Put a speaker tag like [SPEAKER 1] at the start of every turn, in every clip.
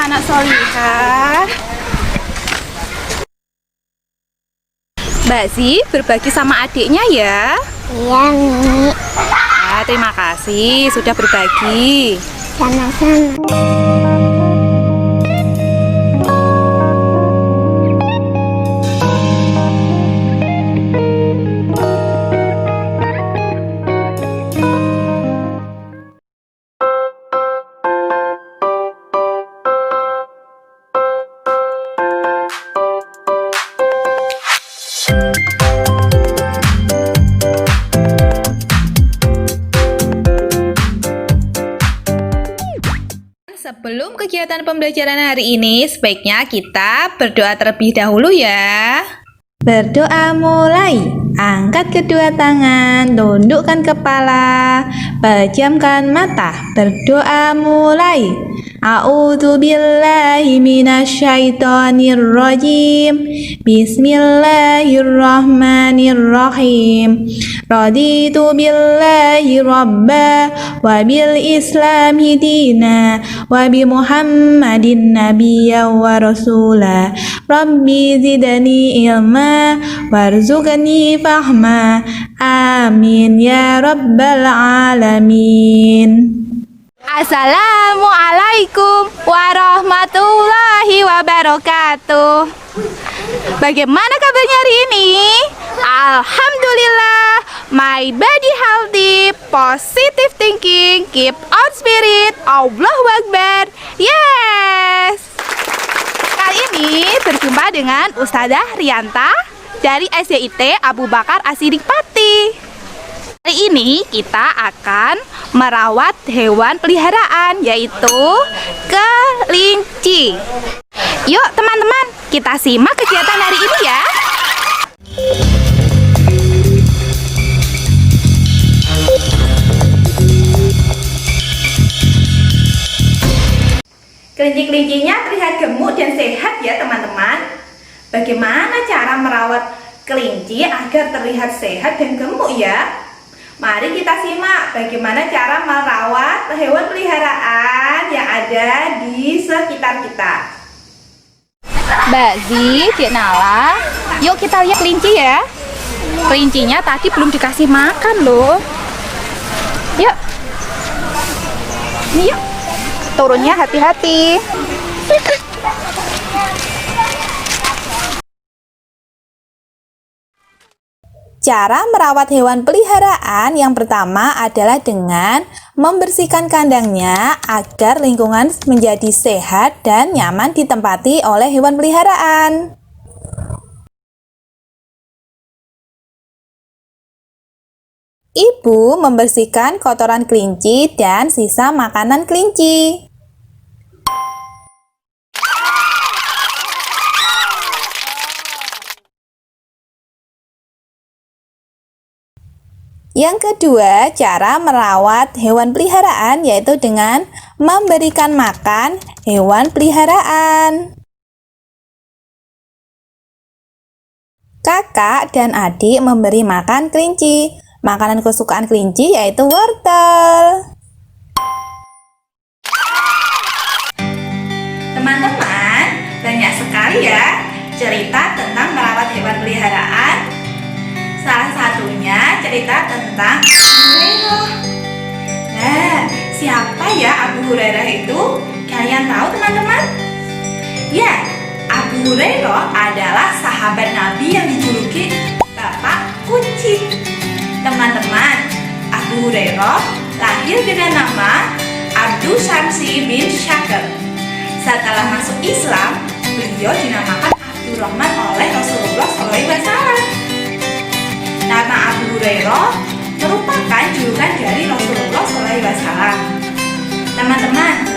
[SPEAKER 1] Anak solihah. Mbak Zi berbagi sama adiknya ya.
[SPEAKER 2] Iya, Mi.
[SPEAKER 1] Ya, terima kasih sudah berbagi.
[SPEAKER 2] Sama-sama.
[SPEAKER 1] Sebelum kegiatan pembelajaran hari ini, sebaiknya kita berdoa terlebih dahulu ya. Berdoa mulai. Angkat kedua tangan, tundukkan kepala, pejamkan mata. Berdoa mulai. A'udzu billahi minasyaitonir rajim. Bismillahirrahmanirrahim. Raditu billahi rabba wa bil islami dina wa bi muhammadin nabiyya wa rasula. Rabbi zidani ilma warzuqni fahma. Amin ya rabbal alamin. Assalamualaikum warahmatullahi wabarakatuh. Bagaimana kabarnya hari ini? Alhamdulillah, my body healthy, positive thinking, keep on spirit, Allahu Akbar. Yes. Kali ini berjumpa dengan Ustadzah Rianta dari SDIT Abu Bakar As-Siddiq Pati. Hari ini kita akan merawat hewan peliharaan, yaitu kelinci. Yuk teman-teman, kita simak kegiatan hari ini ya. Kelinci-kelincinya terlihat gemuk dan sehat ya teman-teman. Bagaimana cara merawat kelinci agar terlihat sehat dan gemuk ya? Mari kita simak bagaimana cara merawat hewan peliharaan yang ada di sekitar kita. Mbak Zi, Dek Nala, yuk kita lihat kelinci ya. Kelincinya tadi belum dikasih makan loh. Yuk. Ini yuk. Turunnya hati-hati. Cara merawat hewan peliharaan yang pertama adalah dengan membersihkan kandangnya agar lingkungan menjadi sehat dan nyaman ditempati oleh hewan peliharaan. Ibu membersihkan kotoran kelinci dan sisa makanan kelinci. Yang kedua, cara merawat hewan peliharaan yaitu dengan memberikan makan hewan peliharaan. Kakak dan adik memberi makan kelinci. Makanan kesukaan kelinci yaitu wortel. Teman-teman, banyak sekali ya cerita tentang merawat hewan peliharaan. Salah satunya cerita tentang Abu Hurairah. Nah, siapa ya Abu Hurairah itu? Kalian tahu teman-teman? Ya, Abu Hurairah adalah sahabat Nabi yang dijuluki Bapak Kucing. Teman-teman, Abu Hurairah lahir dengan nama Abu Al-Habsyi bin Syakir. Setelah masuk Islam, beliau dinamakan Abdurrahman oleh Rasulullah SAW. Nama Abu Hurairah merupakan julukan dari Rasulullah SAW. Teman-teman,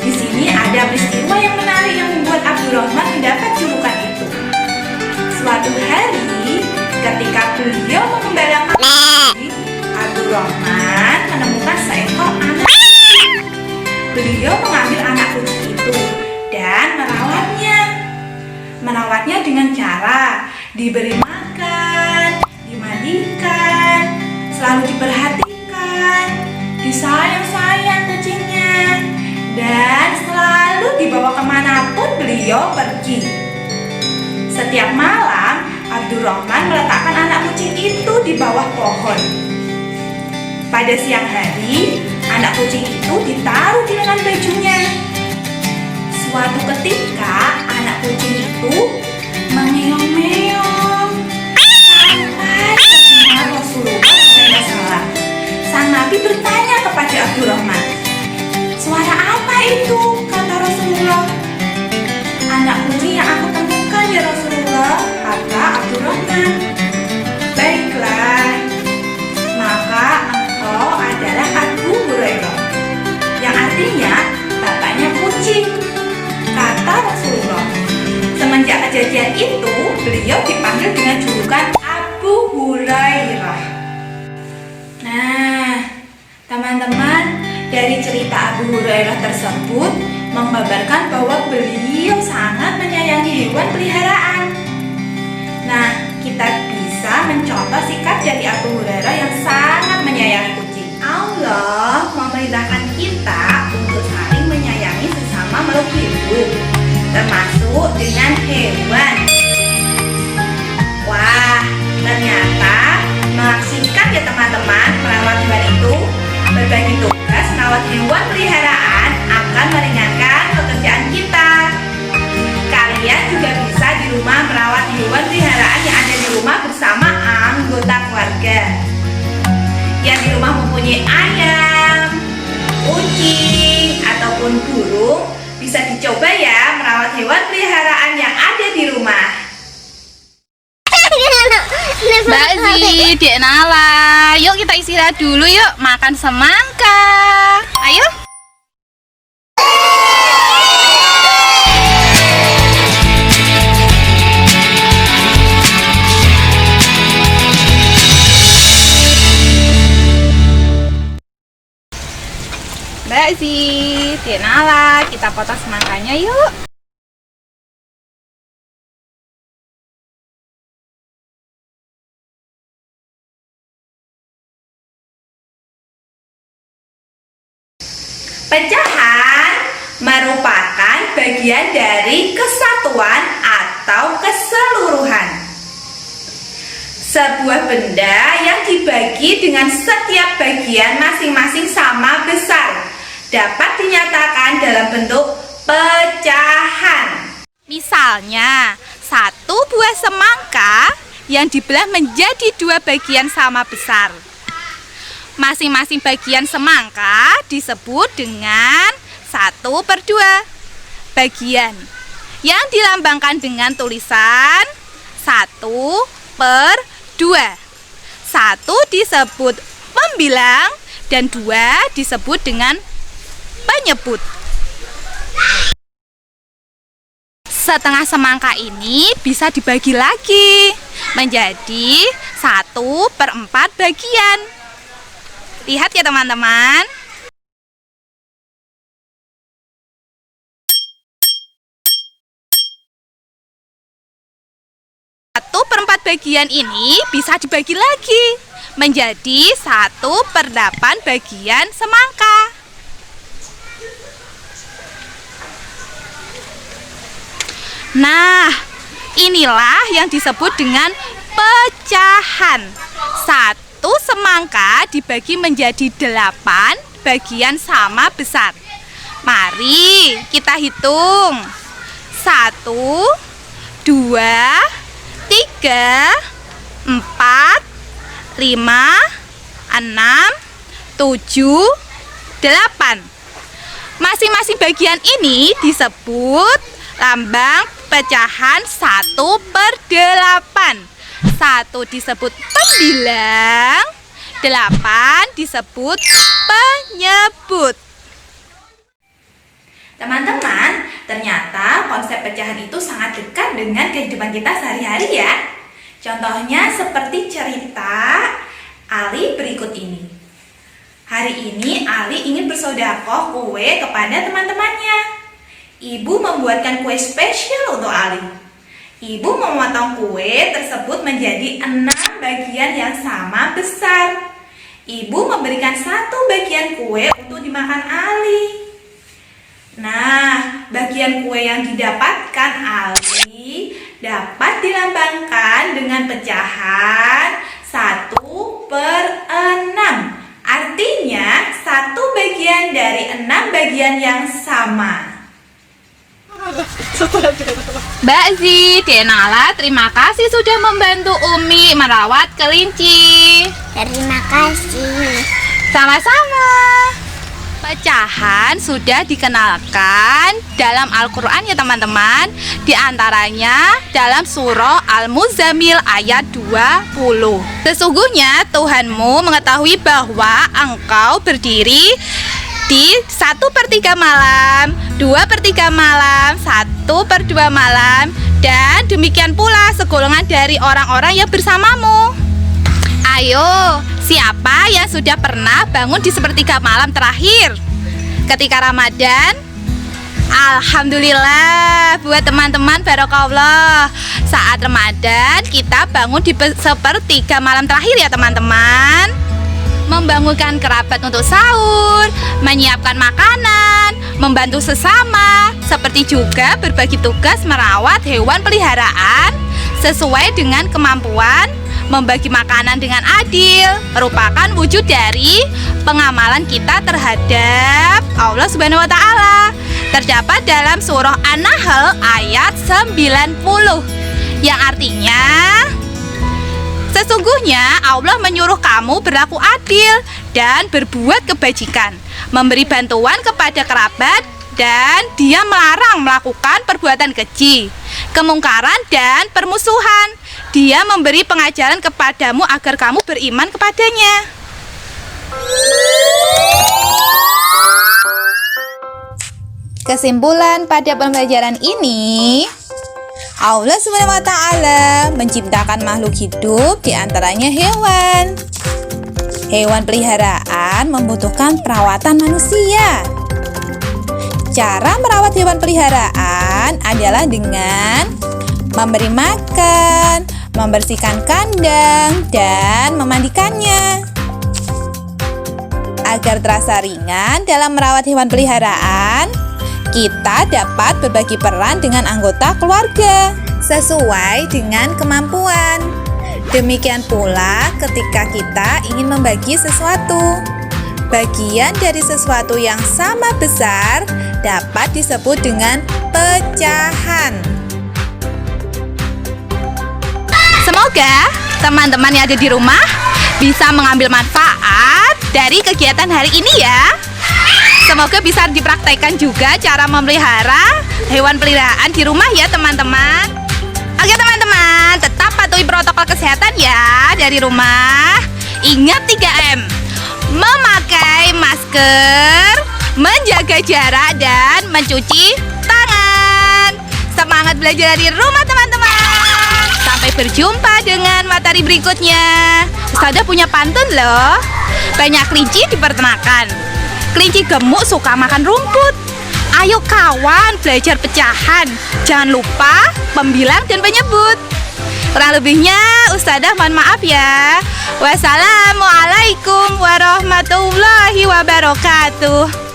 [SPEAKER 1] di sini ada peristiwa yang menarik yang membuat Abdurrahman mendapat julukan itu. Suatu hari, ketika beliau mengembalakan kucing, Abdurrahman menemukan seekor anak kucing. Beliau mengambil anak kucing itu dan merawatnya dengan cara diberi makan, dimandikan, selalu diperhatikan, disayang-sayang kucingnya, dan selalu dibawa kemanapun beliau pergi. Setiap malam, Abdurrahman meletakkan anak kucing itu di bawah pohon. Pada siang hari, anak kucing itu ditaruh di lengan bajunya. Suatu ketika, anak kucing itu mengeong-meong sampai terdengar Rasulullah SAW. Sang Nabi bertanya kepada Abdurrahman, "Suara apa itu?" kata Rasulullah. "Anak kucing yang aku temukan ya Rasulullah," kata Abdurrahman. "Baiklah, maka engkau adalah Abu Hurairah, yang artinya bapaknya kucing," kata Rasulullah. Semenjak kejadian itu, beliau dipanggil dengan julukan Abu Hurairah. Nah, teman-teman, dari cerita Abu Hurairah tersebut menggambarkan bahwa beliau sangat menyayangi hewan peliharaan. Nah, kita bisa mencontoh sikap dari Abu Hurairah yang sangat menyayangi kucing. Allah memerintahkan kita untuk saling menyayangi sesama makhluk hidup, termasuk dengan hewan. Wah, ternyata mengasihkan ya teman-teman, merawat hewan itu. Berbagi tugas merawat hewan peliharaan akan meringankan pekerjaan kita. Kalian juga bisa di rumah merawat hewan peliharaan yang ada di rumah bersama anggota keluarga. Yang di rumah mempunyai ayam, kucing, ataupun burung, bisa dicoba ya merawat hewan peliharaan yang ada di rumah.
[SPEAKER 2] Mbak Zi, Dek Nala, yuk kita istirahat dulu yuk, makan semangka. Ayo. Mbak Zi, Dek Nala, kita potong semangkanya yuk.
[SPEAKER 1] Pecahan merupakan bagian dari kesatuan atau keseluruhan. Sebuah benda yang dibagi dengan setiap bagian masing-masing sama besar dapat dinyatakan dalam bentuk pecahan.
[SPEAKER 2] Misalnya, satu buah semangka yang dibelah menjadi dua bagian sama besar. Masing-masing bagian semangka disebut dengan 1/2 bagian yang dilambangkan dengan tulisan 1/2. 1 disebut pembilang dan 2 disebut dengan penyebut. Setengah semangka ini bisa dibagi lagi menjadi 1/4 bagian. Lihat ya teman-teman. Satu per 4 bagian ini bisa dibagi lagi menjadi 1/8 bagian semangka. Nah, inilah yang disebut dengan pecahan. Satu semangka dibagi menjadi 8 bagian sama besar. Mari kita hitung. 1, 2, 3, 4, 5, 6, 7, 8. Masing-masing bagian ini disebut lambang pecahan 1/8. 1 disebut pembilang, 8 disebut penyebut.
[SPEAKER 1] Teman-teman, ternyata konsep pecahan itu sangat dekat dengan kehidupan kita sehari-hari ya. Contohnya seperti cerita Ali berikut ini. Hari ini Ali ingin bersedekah kue kepada teman-temannya. Ibu membuatkan kue spesial untuk Ali. Ibu memotong kue tersebut menjadi 6 bagian yang sama besar. Ibu memberikan 1 bagian kue untuk dimakan Ali. Nah, bagian kue yang didapatkan Ali dapat dilambangkan dengan pecahan 1/6. Artinya 1 bagian dari 6 bagian yang sama.
[SPEAKER 2] Mbak Zi, Denala, terima kasih sudah membantu Umi merawat kelinci.
[SPEAKER 3] Terima kasih.
[SPEAKER 2] Sama-sama. Pecahan sudah dikenalkan dalam Al-Quran ya teman-teman. Di antaranya dalam surah Al-Muzammil ayat 20. Sesungguhnya Tuhanmu mengetahui bahwa engkau berdiri di 1/3 malam, 2/3 malam, 1/2 malam, dan demikian pula segolongan dari orang-orang yang bersamamu. Ayo, siapa yang sudah pernah bangun di 1/3 malam terakhir ketika Ramadan? Alhamdulillah buat teman-teman, barokallah. Saat Ramadan kita bangun di 1/3 malam terakhir ya teman-teman. Membangunkan kerabat untuk sahur, menyiapkan makanan, membantu sesama, seperti juga berbagi tugas merawat hewan peliharaan sesuai dengan kemampuan. Membagi makanan dengan adil merupakan wujud dari pengamalan kita terhadap Allah Subhanahu wa Ta'ala. Terdapat dalam surah An-Nahl ayat 90, yang artinya sesungguhnya Allah menyuruh kamu berlaku adil dan berbuat kebajikan, memberi bantuan kepada kerabat, dan Dia melarang melakukan perbuatan keji, kemungkaran, dan permusuhan. Dia memberi pengajaran kepadamu agar kamu beriman kepadanya. Kesimpulan pada pembelajaran ini, Allah Subhanahu wa Ta'ala menciptakan makhluk hidup, diantaranya hewan. Hewan peliharaan membutuhkan perawatan manusia. Cara merawat hewan peliharaan adalah dengan memberi makan, membersihkan kandang, dan memandikannya. Agar terasa ringan dalam merawat hewan peliharaan, kita dapat berbagi peran dengan anggota keluarga sesuai dengan kemampuan. Demikian pula ketika kita ingin membagi sesuatu. Bagian dari sesuatu yang sama besar dapat disebut dengan pecahan. Semoga teman-teman yang ada di rumah bisa mengambil manfaat dari kegiatan hari ini ya. Semoga bisa dipraktekkan juga cara memelihara hewan peliharaan di rumah ya teman-teman. Oke teman-teman, tetap patuhi protokol kesehatan ya dari rumah. Ingat 3M, memakai masker, menjaga jarak, dan mencuci tangan. Semangat belajar di rumah teman-teman. Sampai berjumpa dengan materi berikutnya. Ustazah punya pantun loh. Banyak kelinci di peternakan. Kelinci gemuk suka makan rumput. Ayo kawan belajar pecahan. Jangan lupa pembilang dan penyebut. Kurang lebihnya Ustazah mohon maaf ya. Wassalamualaikum warahmatullahi wabarakatuh.